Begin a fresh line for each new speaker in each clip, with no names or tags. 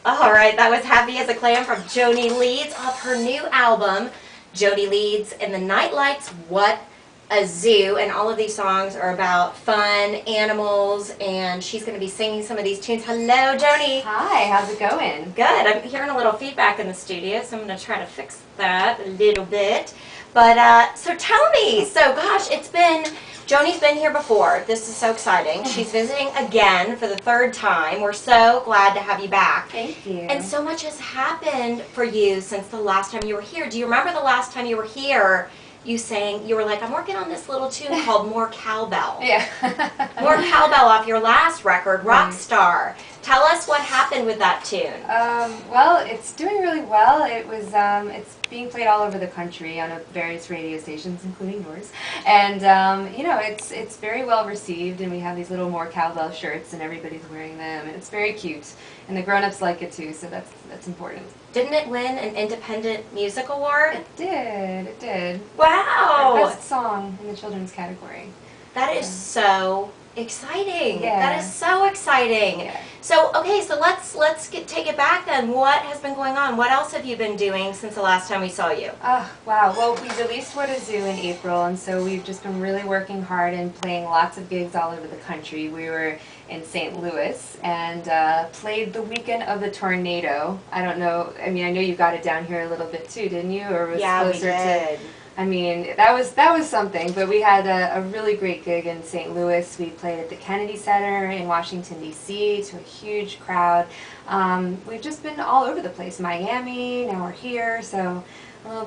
All right, that was Happy as a Clam from Joanie Leeds off her new album, Joanie Leeds and the Nightlights, What a Zoo. And all of these songs are about fun, animals, and she's going to be singing some of these tunes. Hello, Joanie.
Hi, how's it going?
Good. I'm hearing a little feedback in the studio, so I'm going to try to fix that a little bit. But, so tell me, gosh, Joanie's been here before. This is so exciting. She's visiting again for the third time. We're so glad to have you back.
Thank you.
And so much has happened for you since the last time you were here. Do you remember the last time you were here, you were like, I'm working on this little tune called More Cowbell.
Yeah.
More Cowbell off your last record, Rockstar. Tell us what happened with that tune.
Well, it's doing really well. It's being played all over the country on various radio stations, including yours. And it's very well received. And we have these little More Cowbell shirts, and everybody's wearing them. And it's very cute. And the grown-ups like it too, so that's important.
Didn't it win an Independent Music Award?
It did. It did.
Wow!
Best song in the children's category.
That is so exciting.
Yeah.
That is so exciting.
Yeah.
So, okay, so let's take it back then. What has been going on? What else have you been doing since the last time we saw you?
Oh, wow. Well, we released What a Zoo in April, and so we've just been really working hard and playing lots of gigs all over the country. We were in St. Louis and played the weekend of the tornado. I don't know, I mean, I know you got it down here a little bit too, didn't you? Or was
Yeah,
closer
we did.
I mean, that was something, but we had a really great gig in St. Louis. We played at the Kennedy Center in Washington, D.C. to a huge crowd. We've just been all over the place. Miami, now we're here, so a little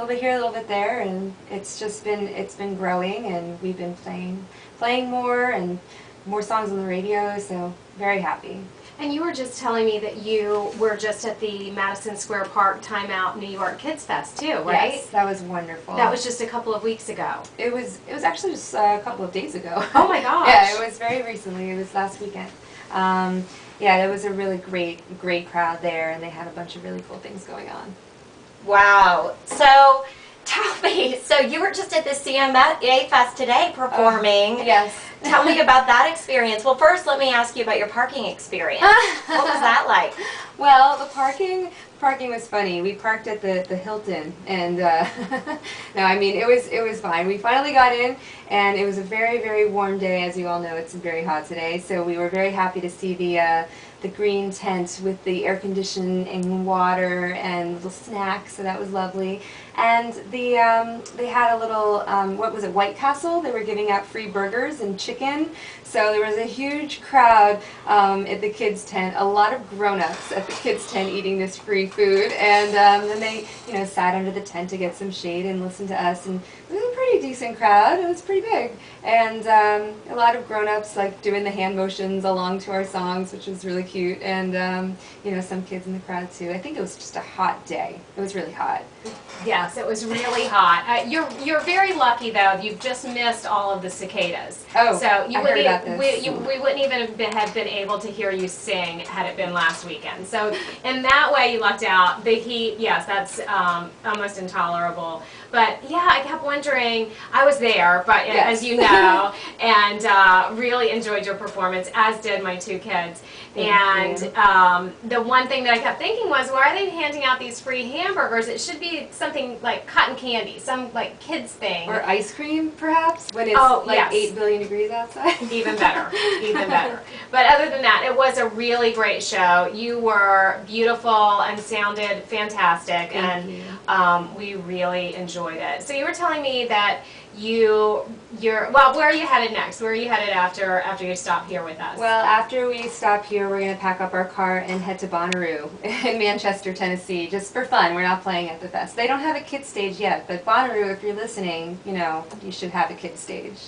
bit here, a little bit there, and it's been growing, and we've been playing more and more songs on the radio, so very happy.
And you were just telling me that you were just at the Madison Square Park Time Out New York Kids Fest too, right?
Yes, that was wonderful.
That was just a couple of weeks ago.
It was actually just a couple of days ago.
Oh my gosh.
Yeah, it was very recently. It was last weekend. Yeah, there was a really great crowd there, and they had a bunch of really cool things going on.
Wow. So, tell me, so you were just at the CMA Fest today performing.
Yes.
Tell me about that experience. Well, first, let me ask you about your parking experience. What was that like?
Well, the parking was funny. We parked at the Hilton, and no, I mean it was fine. We finally got in, and it was a very warm day. As you all know, it's very hot today, so we were very happy to see the green tent with the air conditioning and water and little snacks, so that was lovely. And they had a little, what was it, White Castle? They were giving out free burgers and chicken. So there was a huge crowd at the kids' tent, a lot of grown-ups at the kids' tent eating this free food. And then they, sat under the tent to get some shade and listen to us. And it was a pretty decent crowd. It was pretty big. And a lot of grown-ups like doing the hand motions along to our songs, which was really cute. And some kids in the crowd too. I think it was just a hot day. It was really hot.
Yes, it was really hot. You're very lucky though. You've just missed all of the cicadas.
Oh,
so you
I heard about this.
we wouldn't even have been able to hear you sing had it been last weekend. So in that way, you lucked out. The heat, yes, that's almost intolerable. But yeah, I kept wondering. I was there, but
yes.
as you know, and really enjoyed your performance, as did my two kids.
Thank you.
The one thing that I kept thinking was, why are they handing out these free hamburgers? It should be something like cotton candy, some like kids thing.
Or ice cream, perhaps, when it's
yes.
8 billion degrees outside.
Even better, even better. But other than that, it was a really great show. You were beautiful and sounded fantastic, and we really enjoyed it. So you were telling me that well, where are you headed next? Where are you headed after you stop here with us?
Well, after we stop here, we're going to pack up our car and head to Bonnaroo in Manchester, Tennessee, just for fun. We're not playing at the fest. They don't have a kids stage yet, but Bonnaroo, if you're listening, you should have a kids stage.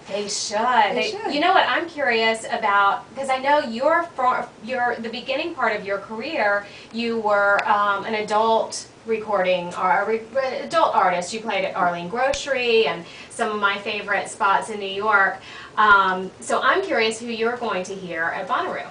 They should.
They should.
You know what I'm curious about, because I know the beginning part of your career, you were an adult recording or adult artist. You played at Arlene Grocery and some of my favorite spots in New York. So I'm curious who you're going to hear at Bonnaroo.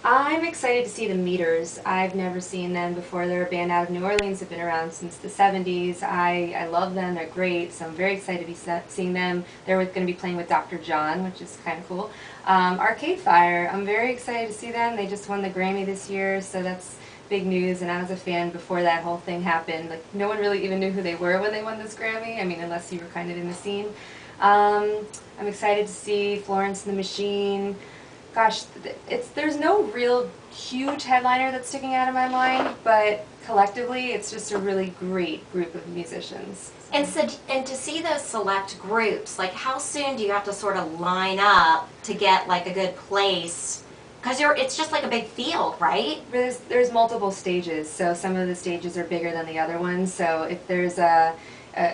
I'm excited to see the Meters. I've never seen them before. They're a band out of New Orleans. They've been around since the 70s. I love them. They're great. So I'm very excited to be seeing them. They're going to be playing with Dr. John, which is kind of cool. Arcade Fire. I'm very excited to see them. They just won the Grammy this year, so that's big news. And I was a fan before that whole thing happened. Like, no one really even knew who they were when they won this Grammy. I mean, unless you were kind of in the scene. I'm excited to see Florence and the Machine. Gosh, there's no real huge headliner that's sticking out of my mind, but collectively it's just a really great group of musicians.
And so, and to see those select groups, like how soon do you have to sort of line up to get like a good place? Because it's just like a big field, right?
There's multiple stages, so some of the stages are bigger than the other ones. So if there's a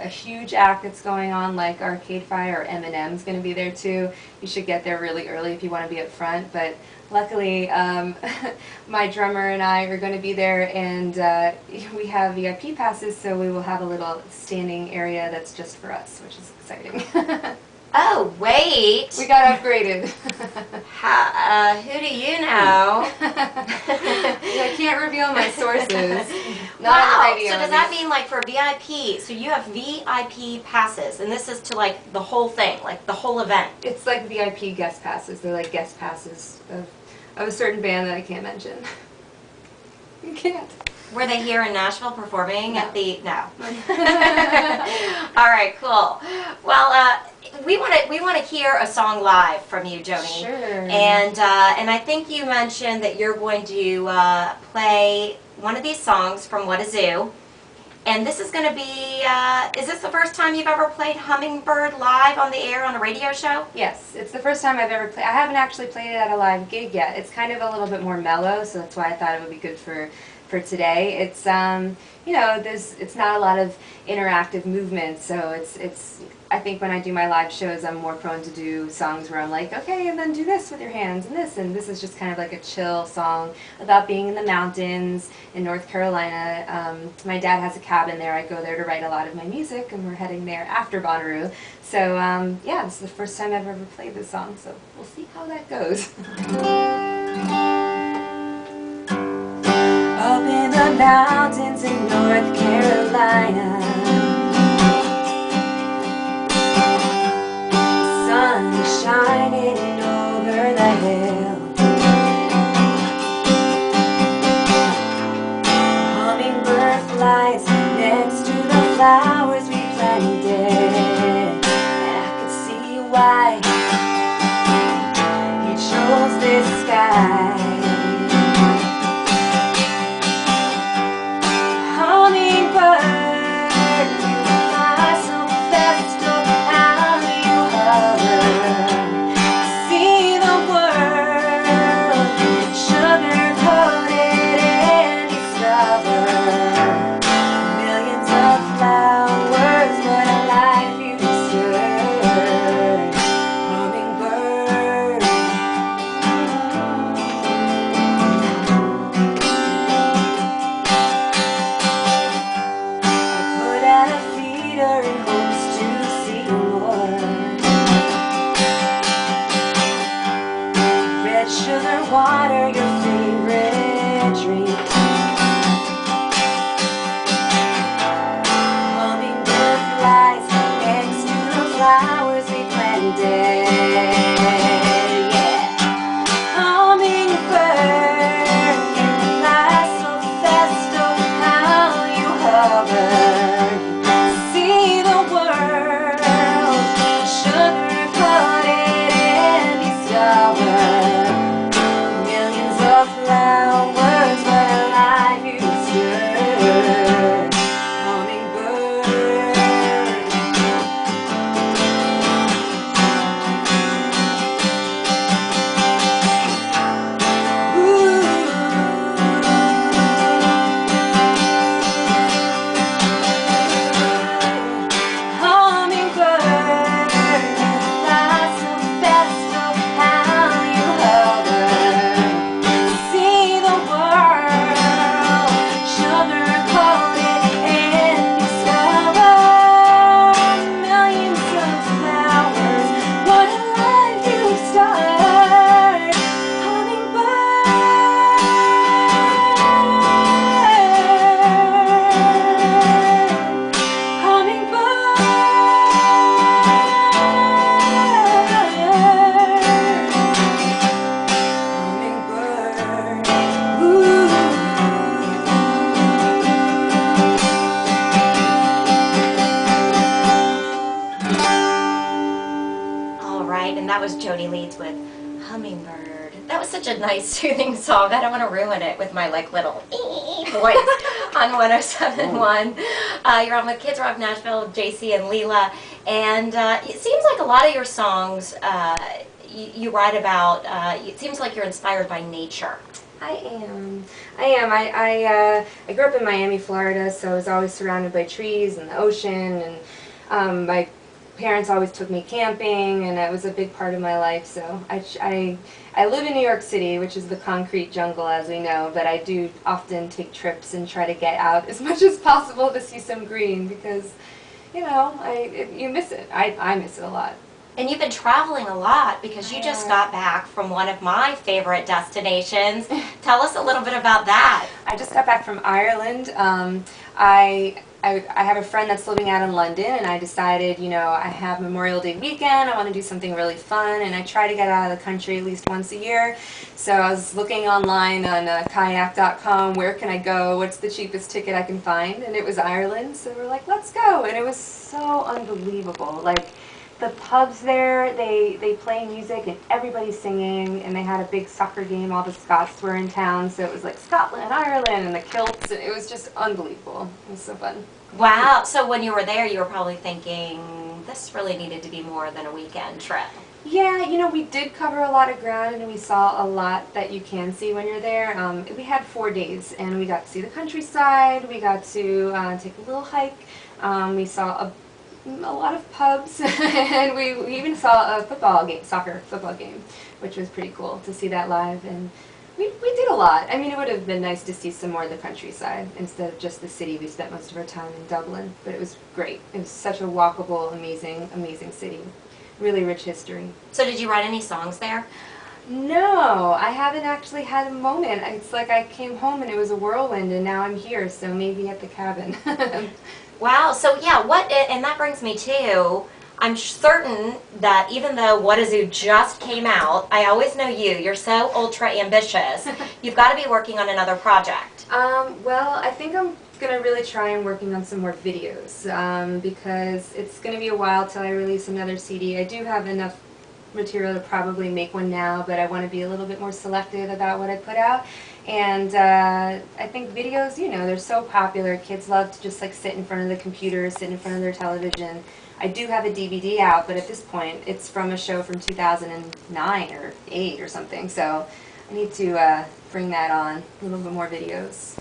huge act that's going on, like Arcade Fire or Eminem's going to be there too, you should get there really early if you want to be up front. But luckily, my drummer and I are going to be there, and we have VIP passes, so we will have a little standing area that's just for us, which is exciting.
Oh, wait.
We got upgraded.
Who do you know?
I can't reveal my sources. Not
Wow.
on the radio.
So does that mean like for VIP, so you have VIP passes, and this is to like the whole thing, like the whole event?
It's like VIP guest passes. They're like guest passes of a certain band that I can't mention. You can't.
Were they here in Nashville performing
No.
at the, no. All right, cool. Well, we want to hear a song live from you, Joanie.
Sure.
And I think you mentioned that you're going to play one of these songs from What a Zoo. And this is going to be, is this the first time you've ever played Hummingbird live on the air on a radio show?
Yes, it's the first time I've ever played. I haven't actually played it at a live gig yet. It's kind of a little bit more mellow, so that's why I thought it would be good for today. It's you know, it's not a lot of interactive movement, so it's I think when I do my live shows, I'm more prone to do songs where I'm like, okay, and then do this with your hands, and this is just kind of like a chill song about being in the mountains in North Carolina. My dad has a cabin there. I go there to write a lot of my music, and we're heading there after Bonnaroo. So yeah, this is the first time I've ever played this song, so we'll see how that goes. Up in the mountains in North Carolina, sun shining over the hill, hummingbird flies next to the flowers we planted. I could see why he chose this sky. Hummingbird
Joanie Leeds with Hummingbird. That was such a nice, soothing song. I don't want to ruin it with my like little voice on 107.1. You're on with Kids Rock Nashville, JC and Leela, and it seems like a lot of your songs you write about. It seems like you're inspired by nature.
I am. I grew up in Miami, Florida, so I was always surrounded by trees and the ocean, and my parents always took me camping, and that was a big part of my life. So I live in New York City, which is the concrete jungle, as we know, but I do often take trips and try to get out as much as possible to see some green, because, you know, you miss it. I miss it a lot.
And you've been traveling a lot because you just got back from one of my favorite destinations. Tell us a little bit about that.
I just got back from Ireland. I have a friend that's living out in London, and I decided, you know, I have Memorial Day weekend, I want to do something really fun, and I try to get out of the country at least once a year. So I was looking online on kayak.com, where can I go, what's the cheapest ticket I can find, and it was Ireland, so we're like, let's go, and it was so unbelievable. Like, the pubs there, they play music and everybody's singing, and they had a big soccer game, all the Scots were in town, so it was like Scotland, Ireland, and the kilts, and it was just unbelievable. It was so fun.
Wow, so when you were there, you were probably thinking, this really needed to be more than a weekend trip.
Yeah, you know, we did cover a lot of ground, and we saw a lot that you can see when you're there. We had 4 days, and we got to see the countryside, we got to take a little hike, we saw a lot of pubs, and we even saw a soccer football game, which was pretty cool to see that live, and we did a lot. I mean, it would have been nice to see some more of the countryside instead of just the city. We spent most of our time in Dublin, but it was great. It was such a walkable, amazing city. Really rich history.
So did you write any songs there?
No, I haven't actually had a moment. It's like I came home and it was a whirlwind, and now I'm here, so maybe at the cabin.
Wow, so yeah, and that brings me to, I'm certain that even though What a Zoo just came out, I always know you're so ultra ambitious, you've got to be working on another project.
Well, I think I'm going to really try and working on some more videos, because it's going to be a while till I release another CD. I do have enough material to probably make one now, but I want to be a little bit more selective about what I put out. And I think videos, you know, they're so popular. Kids love to just like sit in front of the computer, sit in front of their television. I do have a DVD out, but at this point it's from a show from 2009 or 8 or something, so I need to bring that on, a little bit more videos.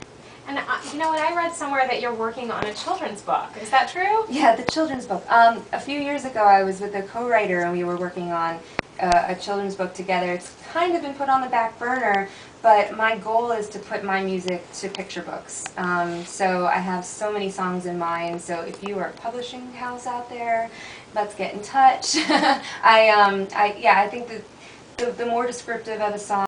And you know what, I read somewhere that you're working on a children's book. Is that true?
Yeah, the children's book. A few years ago I was with a co-writer, and we were working on a children's book together. It's kind of been put on the back burner, but my goal is to put my music to picture books. So I have so many songs in mind, so if you are a publishing house out there, let's get in touch. I think that the more descriptive of a song